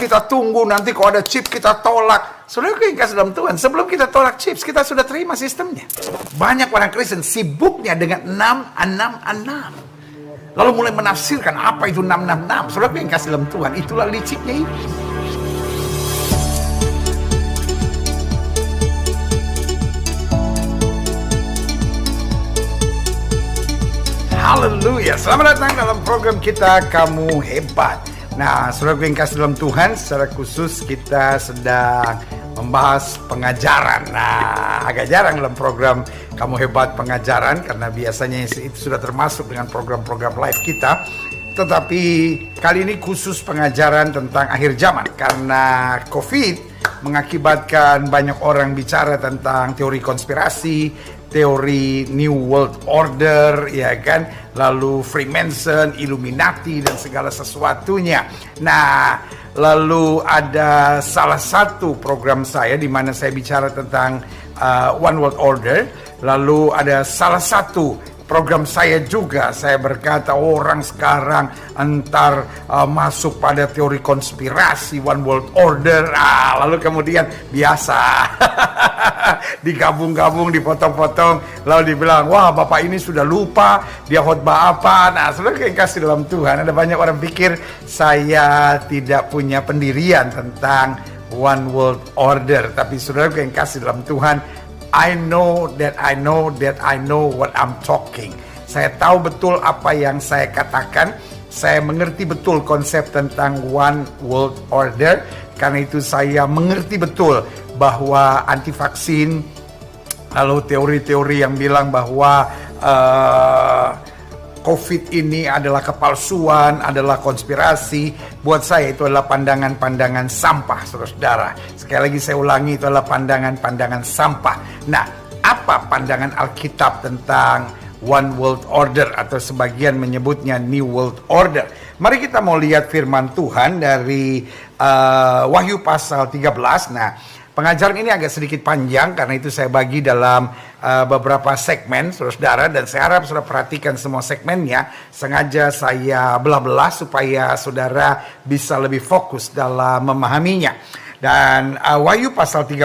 kita tunggu nanti kalau ada chip kita tolak. Saudara yang kasih dalam Tuhan, sebelum kita tolak chips, kita sudah terima sistemnya. Banyak orang Kristen sibuknya dengan 666. Lalu mulai menafsirkan apa itu 666. Saudara yang kasih dalam Tuhan, itulah liciknya iblis. Haleluya, selamat datang dalam program kita Kamu Hebat. Nah, saudara yang kasih dalam Tuhan, secara khusus kita sedang membahas pengajaran. Nah, agak jarang dalam program Kamu Hebat pengajaran, karena biasanya itu sudah termasuk dengan program-program live kita. Tetapi kali ini khusus pengajaran tentang akhir zaman, karena COVID mengakibatkan banyak orang bicara tentang teori konspirasi, teori New World Order, ya kan, lalu Freemason, Illuminati, dan segala sesuatunya. Nah, lalu ada salah satu program saya di mana saya bicara tentang One World Order. Lalu ada salah satu program saya juga, saya berkata orang sekarang entar masuk pada teori konspirasi One World Order. Lalu kemudian biasa digabung-gabung, dipotong-potong, lalu dibilang, wah bapak ini sudah lupa dia khotbah apa. Nah, saudara yang kasih dalam Tuhan, ada banyak orang pikir saya tidak punya pendirian tentang One World Order. Tapi saudara yang kasih dalam Tuhan, I know that I know what I'm talking. Saya tahu betul apa yang saya katakan. Saya mengerti betul konsep tentang One World Order. Karena itu saya mengerti betul bahwa anti vaksin, lalu teori-teori yang bilang bahwa COVID ini adalah kepalsuan, adalah konspirasi. Buat saya itu adalah pandangan-pandangan sampah, saudara-saudara. Sekali lagi saya ulangi, itu adalah pandangan-pandangan sampah. Nah, apa pandangan Alkitab tentang One World Order, atau sebagian menyebutnya New World Order? Mari kita mau lihat firman Tuhan dari Wahyu pasal 13. Nah, pengajaran ini agak sedikit panjang, karena itu saya bagi dalam beberapa segmen, saudara-saudara, dan saya harap saudara perhatikan semua segmennya. Sengaja saya belah-belah supaya saudara bisa lebih fokus dalam memahaminya. Dan Wahyu pasal 13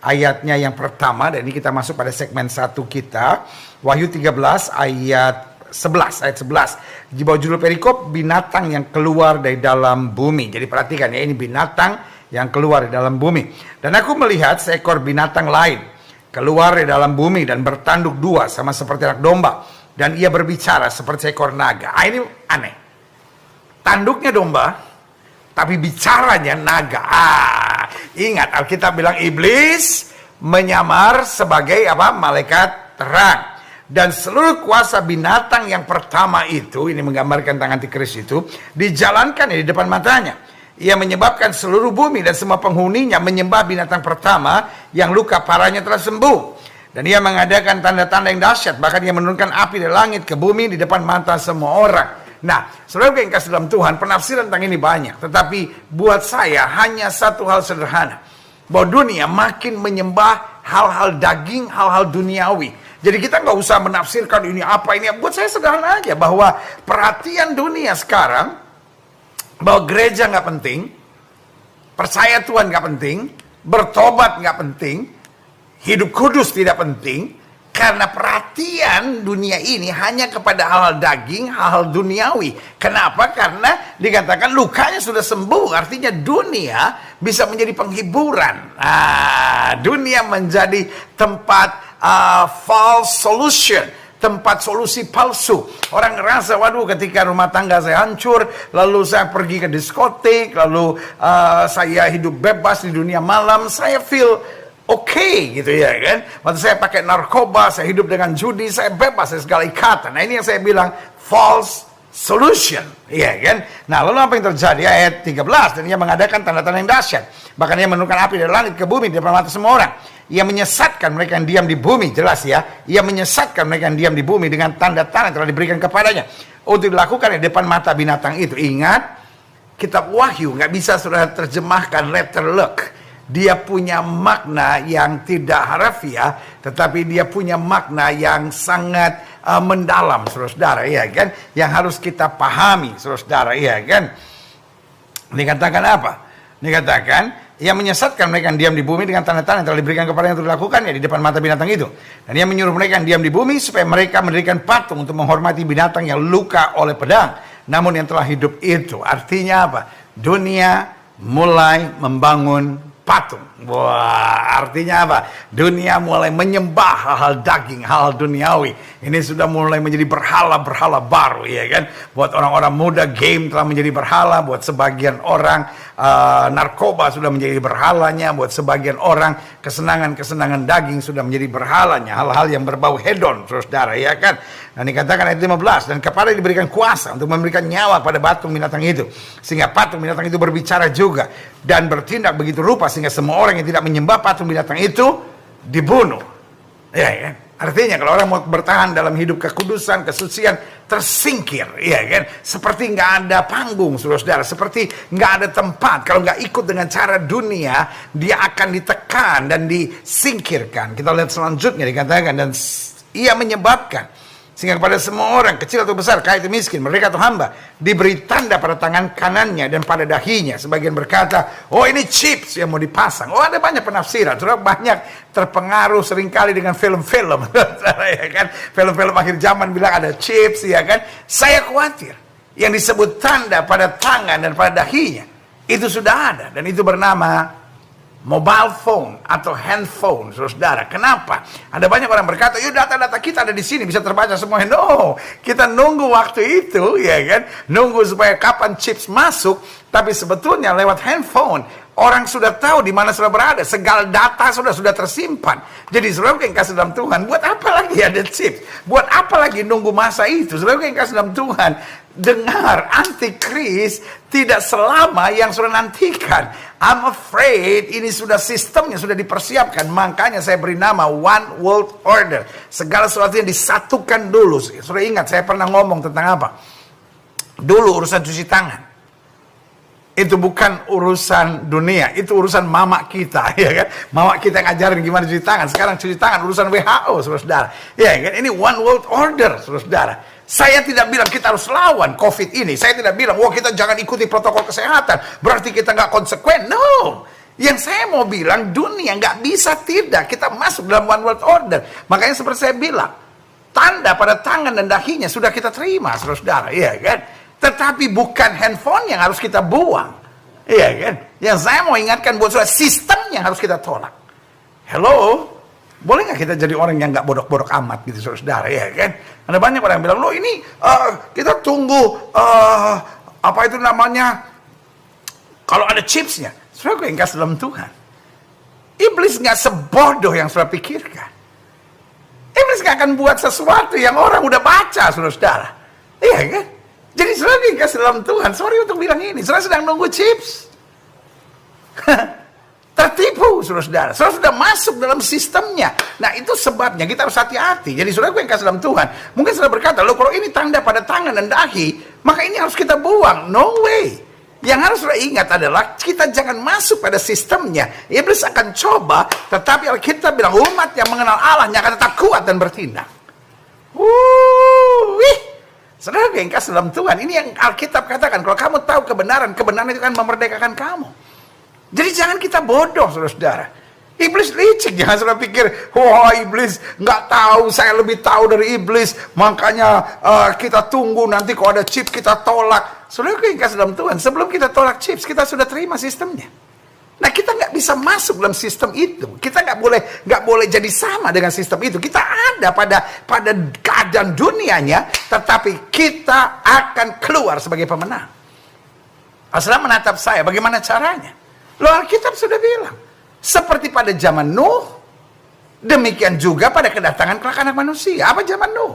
ayatnya yang pertama, dan ini kita masuk pada segmen 1 kita. Wahyu 13 ayat 11. Di bawah judul perikop, binatang yang keluar dari dalam bumi. Jadi perhatikan ya, ini binatang yang keluar dari dalam bumi. Dan aku melihat seekor binatang lain keluar dari dalam bumi dan bertanduk dua sama seperti anak domba. Dan ia berbicara seperti seekor naga. Ini aneh. Tanduknya domba, tapi bicaranya naga. Ingat, Alkitab bilang iblis menyamar sebagai apa? Malaikat terang. Dan seluruh kuasa binatang yang pertama itu, ini menggambarkan tangan Antikris itu, dijalankan di depan matanya. Ia menyebabkan seluruh bumi dan semua penghuninya menyembah binatang pertama yang luka parahnya telah sembuh. Dan ia mengadakan tanda-tanda yang dahsyat, bahkan ia menurunkan api dari langit ke bumi di depan mata semua orang. Nah, saudara yang kasih dalam Tuhan, penafsiran tentang ini banyak. Tetapi buat saya hanya satu hal sederhana, bahwa dunia makin menyembah hal-hal daging, hal-hal duniawi. Jadi kita nggak usah menafsirkan ini apa ini. Buat saya sederhana aja, bahwa perhatian dunia sekarang, bahwa gereja nggak penting, percaya Tuhan nggak penting, bertobat nggak penting, hidup kudus tidak penting, karena perhatian dunia ini hanya kepada hal-hal daging, hal-hal duniawi. Kenapa? Karena dikatakan lukanya sudah sembuh, artinya dunia bisa menjadi penghiburan. Dunia menjadi tempat false solution, tempat solusi palsu. Orang ngerasa, waduh, ketika rumah tangga saya hancur, lalu saya pergi ke diskotik, lalu saya hidup bebas di dunia malam, saya feel okay gitu ya kan. Waktu saya pakai narkoba, saya hidup dengan judi, saya bebas dari segala ikatan. Nah, ini yang saya bilang false solution, iya kan. Nah, lalu apa yang terjadi? Ayat 13, dan ia mengadakan tanda-tanda yang dahsyat, bahkan ia menurunkan api dari langit ke bumi di depan mata semua orang. Ia menyesatkan mereka yang diam di bumi, jelas ya. Ia menyesatkan mereka yang diam di bumi dengan tanda-tanda yang telah diberikan kepadanya untuk dilakukan di depan mata binatang itu. Ingat, kitab Wahyu nggak bisa sudah terjemahkan letter luck. Dia punya makna yang tidak harafiah, tetapi dia punya makna yang sangat mendalam, saudara-saudara, ya kan? Yang harus kita pahami, saudara-saudara, ya kan? Dikatakan apa? Dikatakan, ia menyesatkan mereka yang diam di bumi dengan tanda-tanda yang telah diberikan kepada yang dilakukan ya di depan mata binatang itu. Dan ia menyuruh mereka yang diam di bumi supaya mereka mendirikan patung untuk menghormati binatang yang luka oleh pedang, namun yang telah hidup itu. Artinya apa? Dunia mulai membangun patung. Wah, artinya apa? Dunia mulai menyembah hal-hal daging, hal duniawi. Ini sudah mulai menjadi berhala-berhala baru, ya kan? Buat orang-orang muda, game telah menjadi berhala. Buat sebagian orang, narkoba sudah menjadi berhalanya. Buat sebagian orang, kesenangan-kesenangan daging sudah menjadi berhalanya. Hal-hal yang berbau hedon, saudara, ya kan? Dan dikatakan ayat 15, dan kepada diberikan kuasa untuk memberikan nyawa pada patung binatang itu, sehingga patung binatang itu berbicara juga dan bertindak begitu rupa sehingga semua orang yang tidak menyembah patung binatang itu dibunuh. Ya kan? Artinya kalau orang mau bertahan dalam hidup kekudusan, kesucian, tersingkir, ya kan? Seperti nggak ada panggung, saudara-saudara, seperti nggak ada tempat. Kalau nggak ikut dengan cara dunia, dia akan ditekan dan disingkirkan. Kita lihat selanjutnya dikatakan, dan ia menyebabkan sehingga kepada semua orang, kecil atau besar, kaya atau miskin, merdeka atau hamba, diberi tanda pada tangan kanannya dan pada dahinya. Sebagian berkata, oh ini chips yang mau dipasang. Oh, ada banyak penafsiran. Sudah banyak terpengaruh seringkali dengan film-film. Ya kan? Film-film akhir zaman bilang ada chips, ya kan? Saya khawatir yang disebut tanda pada tangan dan pada dahinya itu sudah ada, dan itu bernama mobile phone atau handphone, saudara. Kenapa? Ada banyak orang berkata, yuk data-data kita ada di sini, bisa terbaca semuanya. No, kita nunggu waktu itu, ya kan? Nunggu supaya kapan chips masuk. Tapi sebetulnya lewat handphone, orang sudah tahu di mana sudah berada. Segala data sudah tersimpan. Jadi saudara yang kasih dalam Tuhan, buat apa lagi ada chips? Buat apa lagi nunggu masa itu? Saudara yang kasih dalam Tuhan, dengar, antikris tidak selama yang sudah nantikan. I'm afraid ini sudah sistemnya sudah dipersiapkan. Makanya saya beri nama One World Order. Segala sesuatu yang disatukan dulu. Sudah ingat saya pernah ngomong tentang apa? Dulu urusan cuci tangan itu bukan urusan dunia, itu urusan mama kita, ya kan? Mama kita ngajarin gimana cuci tangan. Sekarang cuci tangan urusan WHO, saudara. Ya kan? Ini One World Order, saudara. Saya tidak bilang kita harus lawan COVID ini. Saya tidak bilang, wah kita jangan ikuti protokol kesehatan, berarti kita nggak konsekuen. No. Yang saya mau bilang, dunia nggak bisa tidak. Kita masuk dalam One World Order. Makanya seperti saya bilang, tanda pada tangan dan dahinya sudah kita terima, saudara. Iya kan? Tetapi bukan handphone yang harus kita buang. Iya kan? Yang saya mau ingatkan buat saudara, sistem yang harus kita tolak. Hello? Boleh nggak kita jadi orang yang nggak bodok-bodok amat gitu, saudara? Iya kan? Ada banyak orang yang bilang, loh ini kita tunggu apa itu namanya, kalau ada chipsnya. Saudara, gue yang kasih dalam Tuhan. Iblis nggak sebodoh yang saudara pikirkan. Iblis nggak akan buat sesuatu yang orang udah baca, saudara. Iya kan? Jadi saudara yang kasih dalam Tuhan, sorry untuk bilang ini, saudara sedang nunggu chips. Tertipu, saudara. Saudara sudah masuk dalam sistemnya. Nah, itu sebabnya kita harus hati-hati. Jadi saudara yang kasih dalam Tuhan, mungkin saudara berkata, loh kalau ini tanda pada tangan dan dahi, maka ini harus kita buang. No way. Yang harus saudara ingat adalah, kita jangan masuk pada sistemnya. Iblis akan coba, tetapi Alkitab bilang, umat yang mengenal Allahnya akan tetap kuat dan bertindak. Saudara yang kasih dalam Tuhan, ini yang Alkitab katakan, kalau kamu tahu kebenaran, kebenaran itu akan memerdekakan kamu. Jadi jangan kita bodoh, saudara-saudara. Iblis licik, jangan saudara pikir, wah iblis nggak tahu, saya lebih tahu dari iblis, makanya kita tunggu nanti kalau ada chip kita tolak. Saudara yang kasih dalam Tuhan, sebelum kita tolak chips, kita sudah terima sistemnya. Nah, kita nggak bisa masuk dalam sistem itu. Kita nggak boleh jadi sama dengan sistem itu. Kita ada pada keadaan dunianya, tetapi kita akan keluar sebagai pemenang. Saudara menatap saya, bagaimana caranya? Loh, Alkitab sudah bilang, seperti pada zaman Nuh, demikian juga pada kedatangan kelak anak manusia. Apa zaman Nuh?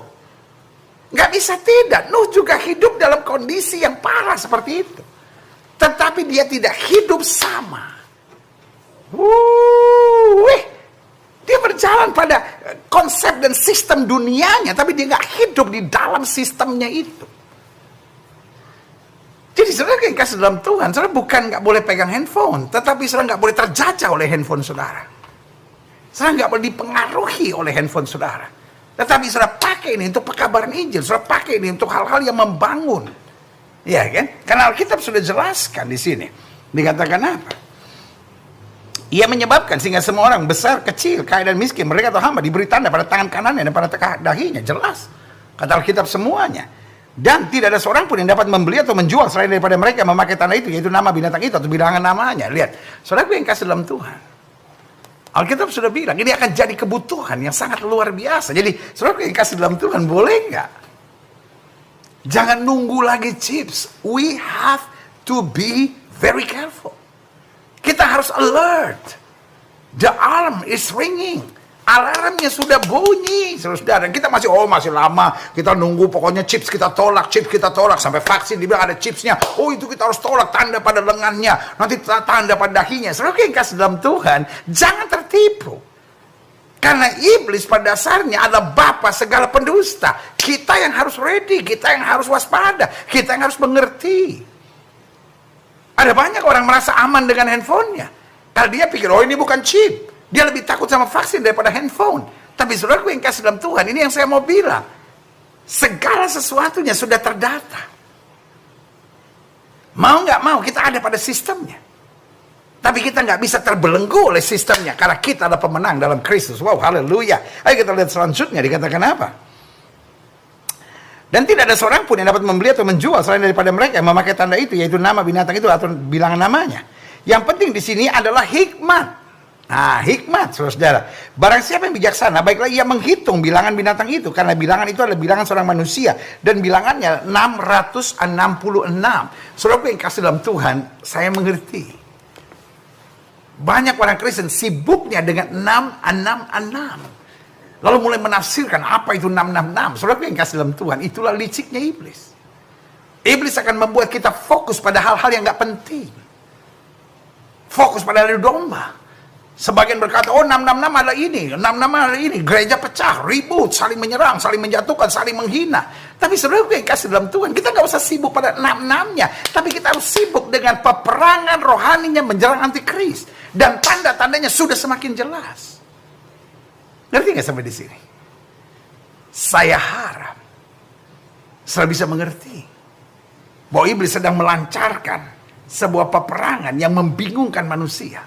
Nggak bisa tidak. Nuh juga hidup dalam kondisi yang parah seperti itu. Tetapi dia tidak hidup sama. Dia berjalan pada konsep dan sistem dunianya, tapi dia nggak hidup di dalam sistemnya itu. Jadi saudara yang kasih dalam Tuhan, saudara bukan nggak boleh pegang handphone, tetapi saudara nggak boleh terjajah oleh handphone saudara. Saudara nggak boleh dipengaruhi oleh handphone saudara. Tetapi saudara pakai ini untuk pekabaran Injil, saudara pakai ini untuk hal-hal yang membangun. Iya kan? Karena Alkitab sudah jelaskan di sini. Dikatakan apa? Ia menyebabkan sehingga semua orang besar, kecil, kaya dan miskin, mereka atau hamba diberi tanda pada tangan kanannya dan pada dahinya. Jelas. Kata Alkitab semuanya. Dan tidak ada seorang pun yang dapat membeli atau menjual selain daripada mereka yang memakai tanda itu, yaitu nama binatang itu atau bilangan namanya. Lihat, saudaraku yang kasih dalam Tuhan. Alkitab sudah bilang, ini akan jadi kebutuhan yang sangat luar biasa. Jadi, saudaraku yang kasih dalam Tuhan, boleh nggak? Jangan nunggu lagi chips. We have to be very careful. Kita harus alert. The alarm is ringing. Alarmnya sudah bunyi, saudara. Dan kita masih lama. Kita nunggu, pokoknya chips kita tolak. Sampai vaksin dibilang ada chipsnya. Oh, itu kita harus tolak, tanda pada lengannya. Nanti tanda pada dahinya. Saudara yang kasih dalam Tuhan, jangan tertipu. Karena iblis pada dasarnya adalah bapa segala pendusta. Kita yang harus ready, kita yang harus waspada, kita yang harus mengerti. Ada banyak orang merasa aman dengan handphonenya. Kalau dia pikir, oh ini bukan chip. Dia lebih takut sama vaksin daripada handphone. Tapi saudaraku yang kasih dalam Tuhan, ini yang saya mau bilang. Segala sesuatunya sudah terdata. Mau nggak mau, kita ada pada sistemnya. Tapi kita nggak bisa terbelenggu oleh sistemnya. Karena kita adalah pemenang dalam Kristus. Wow, haleluya. Ayo kita lihat selanjutnya, dikatakan apa? Dan tidak ada seorang pun yang dapat membeli atau menjual selain daripada mereka yang memakai tanda itu, yaitu nama binatang itu atau bilangan namanya. Yang penting di sini adalah hikmat. Nah, hikmat, saudara. Barang siapa yang bijaksana, baiklah ia menghitung bilangan binatang itu, karena bilangan itu adalah bilangan seorang manusia, dan bilangannya 666. Saudara yang kasih dalam Tuhan, saya mengerti. Banyak orang Kristen sibuknya dengan 666. Lalu mulai menafsirkan apa itu 666. Saudara yang kasih dalam Tuhan, itulah liciknya iblis. Iblis akan membuat kita fokus pada hal-hal yang gak penting. Fokus pada hari domba. Sebagian berkata, oh 666 adalah ini, 666 adalah ini. Gereja pecah, ribut, saling menyerang, saling menjatuhkan, saling menghina. Tapi saudara yang kasih dalam Tuhan, kita gak usah sibuk pada 66-nya. Tapi kita harus sibuk dengan peperangan rohaninya menjelang antikris. Dan tanda-tandanya sudah semakin jelas. Ngerti gak sampai di sini? Saya harap saudara bisa mengerti bahwa iblis sedang melancarkan sebuah peperangan yang membingungkan manusia.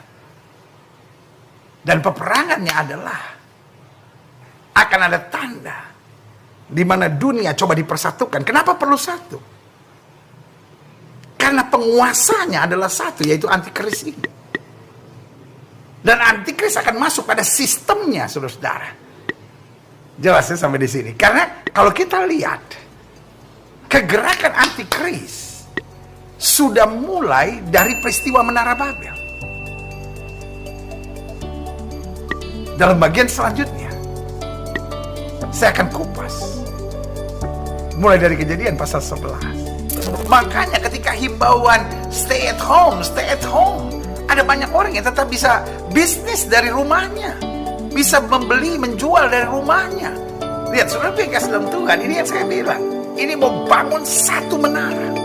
Dan peperangannya adalah akan ada tanda di mana dunia coba dipersatukan. Kenapa perlu satu? Karena penguasanya adalah satu, yaitu antikris ini. Dan antikris akan masuk pada sistemnya, saudara-saudara. Jelasnya sampai di sini. Karena kalau kita lihat, kegerakan antikris sudah mulai dari peristiwa Menara Babel. Dalam bagian selanjutnya, saya akan kupas. Mulai dari Kejadian pasal 11. Makanya ketika himbauan stay at home, ada banyak orang yang tetap bisa bisnis dari rumahnya. Bisa membeli, menjual dari rumahnya. Lihat, saudara yang kasih dalam Tuhan, ini yang saya bilang. Ini mau bangun satu menara.